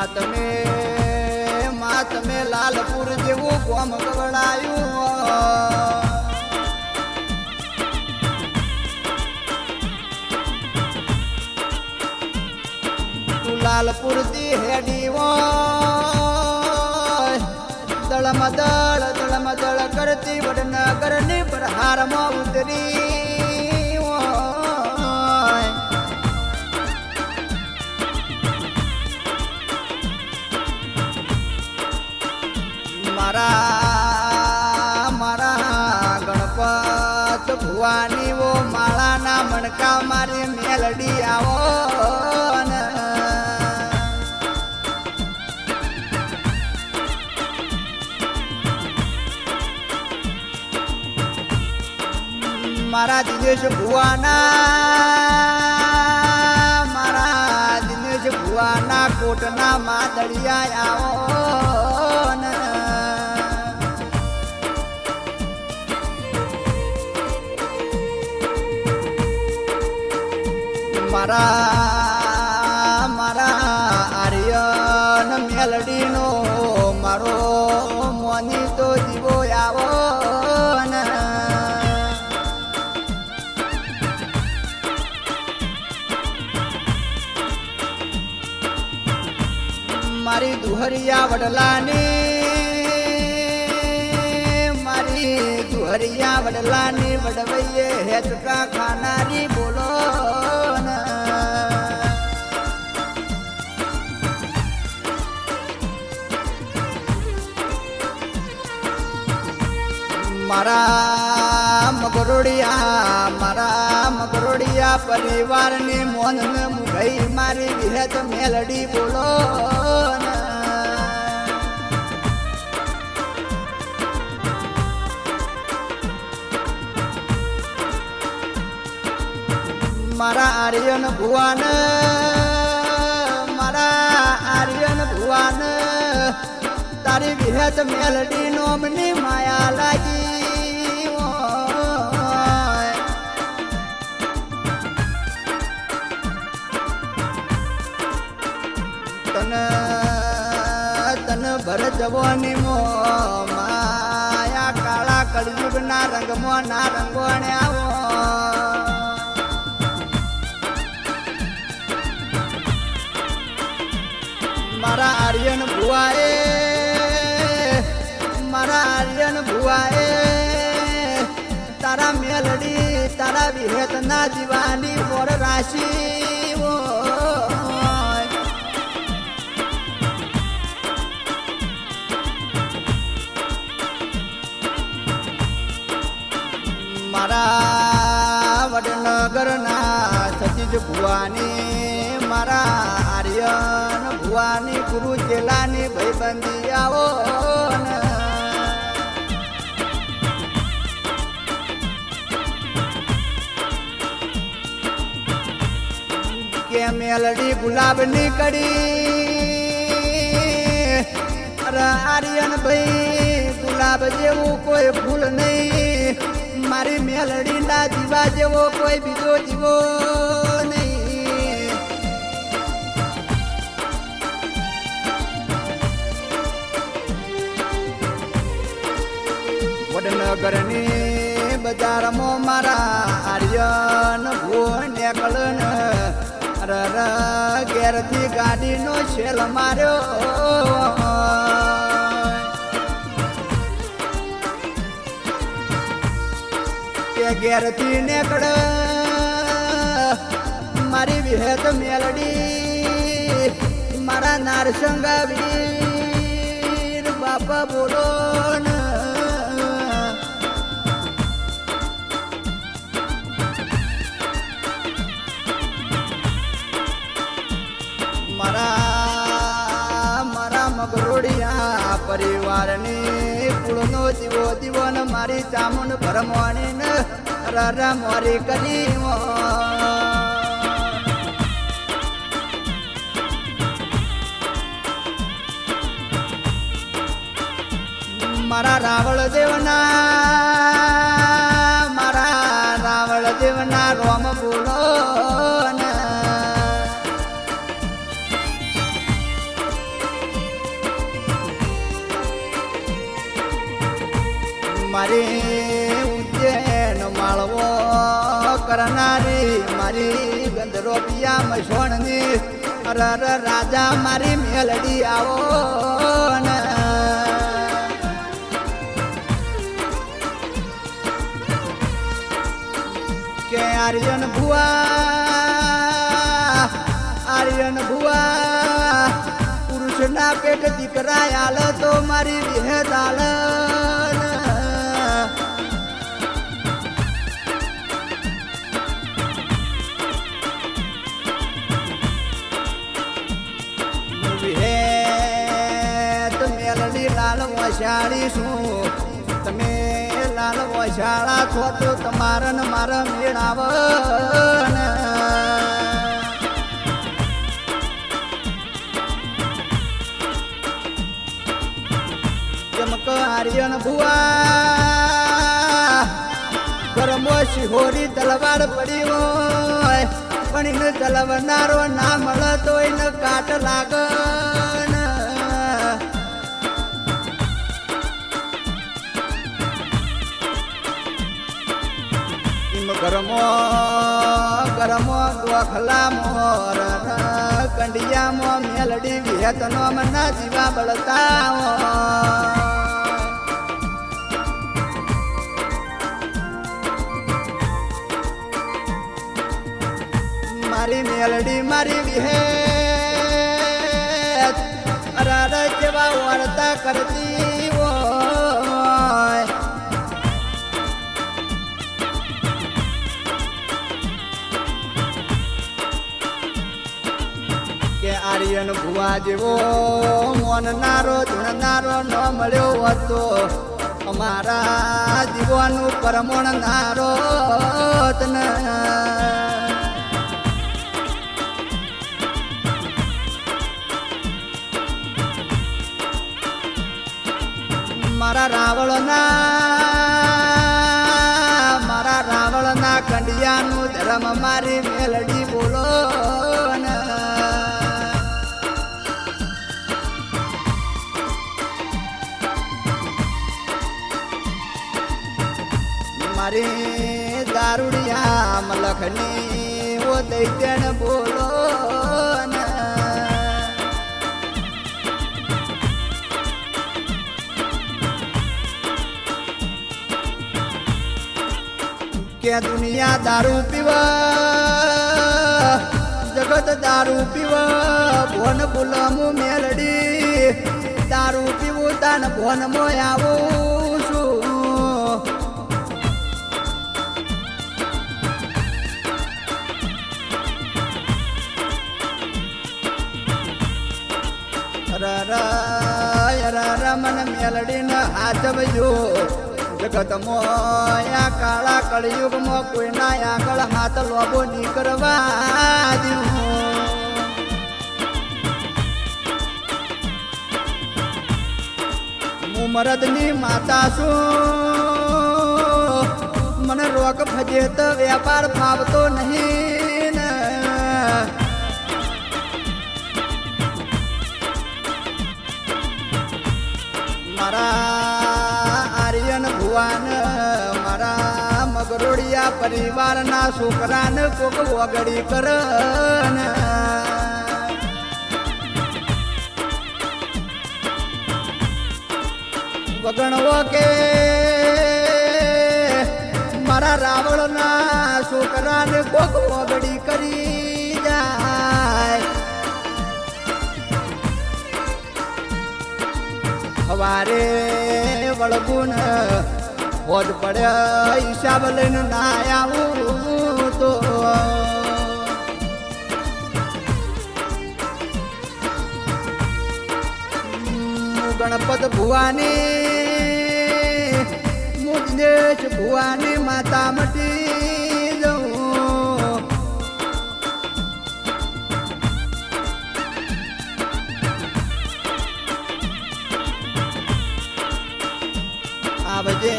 તમે લાલપુર જેવું ગોમ ગવડાયું તું લાલપુર થી હેડી દળમદળ કરતી વડનગર ની પ્રહારમાં ઉતરી મારા ગણપત ભુવાની વો માળાના મણકા મારી મેલડી આવો મારા દિનેશ ભુવાના કોટના માદળિયા આવો મારા આર્યન મેલડીનો મારો મોની તો જીવો આવો મારી દુહરિયા વડલાની વડવૈયે હેચકા ખાનારી બોલો મારા મગરોડિયા પરિવારની મોન મુગઈ મારી વિહેત મેલડી બોલો મારા આર્યન ભુવાન તારી વિહેત મેલડી નોમની માયા લાગી તન ભર જવાની માયા કાળા કળયુગના રંગમાં ના રંગોણે આવો મારા આર્યન ભુવાએ તારા મેલડી તારા વિહેત ના જીવાની મોર રાશિ મારા વડનગરના સતીજ ભુવાની મારા આર્યન ભુવાની ગુરુ ચેલાની ભાઈબંધી આવો કે મેલડી ગુલાબની કડી અરે આર્યન ભાઈ ગુલાબ જેવું કોઈ ફૂલ નહીં મારી મેલડી ના જીવા જેવો કોઈ બીજો જીવો નહીં વડનગરની બજારમાં મારા આર્યન ભુવન એકલન ઘેરથી ગાડીનો શેલ માર્યો ઘેરથી નેકડ મારી વિહેત મેલડી મારા નારસંગા વીર બાપા બોલો મારા મગરોડિયા પરિવારની કુળનો દીવો ને મારી ચામુંડ ભરમવાણી ને રારા મોરી કરી મારા રાવળ દેવના રોમ બોલો ગંધરો પિયા મસોણની અરર રાજા મારી મેલડી આવો ને કે આર્યન ભુવા પુરુષના પેટ દીકરા આલ તો મારી વિહેત આલ લાલ વસાડી શું તમે લાલ વસાળા છો તો તમારા ને મારા મેળાવ ચમક આર્યન ભુવા ગરમો શિહોરી તલવાર પડી હોય પણ એને તલવનારો ના મળે તો એને કાટ લાગ ગરમો ગોખલા મોર કંડિયામાં મેલડી વિહતનો મના જીવા બળતા મારી મેલડી મારી વિહેત અરાર જેવા વાર્તા કરતી હોય આર્યન ભુવા જેવો મોનનારો ધૂણનારો ન મળ્યો હતો અમારા જીવવાનું પરમોણનારો મારા રાવળના કંડિયાનું ધર્મ મારી મેલડી બોલો મારી દારૂડિયા મલખની ઓ દૈત્યન બોલો કે દુનિયા દારૂ પીવા જગત દારૂ પીવા ભોન બોલામું મેલડી દારૂ પીવું તાન ભોન મોય આવું છું મન મેલડી ન હાચવજો જગત મોયા કાળા કળિયુગમાં કોઈના આગળ હાથ લોબો નીકળવા દઉં હું મરદની માતા છું મને રોગ ભજે તો વેપાર ફાવતો નહીં ને આર્યન ભુવાન મારા મગરોડિયા પરિવારના છોકરાને કોક વગડી કર વગણવો કે મારા રાવળના છોકરાને કોક વગડી કરી જાય સવારે વળગુન હોજ પડ્યા હિસાબ લઈને ના આવું તો ગણપત ભુવાની મુજનેશ ભુવાની માતા મટી જવું આવજે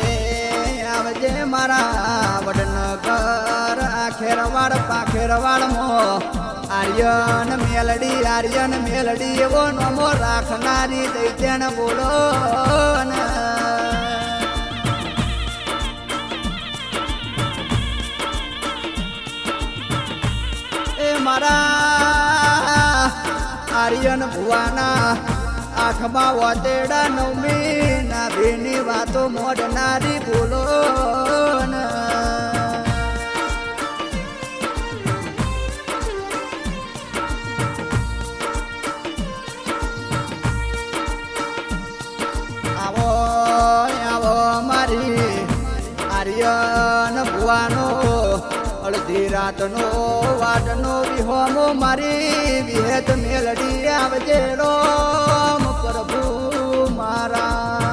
આવજે મારા વડનગર આખેરવાડ પાખેરવાડ મો આર્યન મેલડી એવો નમો રાખનારી દૈત્યન બોલો એ મારા આર્યન ભુવાના આઠમા વતેડા નવમી નાભીની વાતો મોડનારી બોલો આવો આવો મારી આર્યન ભુવાનો અડધી રાતનો વાટનો વિહોમો મારી વિહેત મેલડી આવજે રોમ પ્રભુ મારા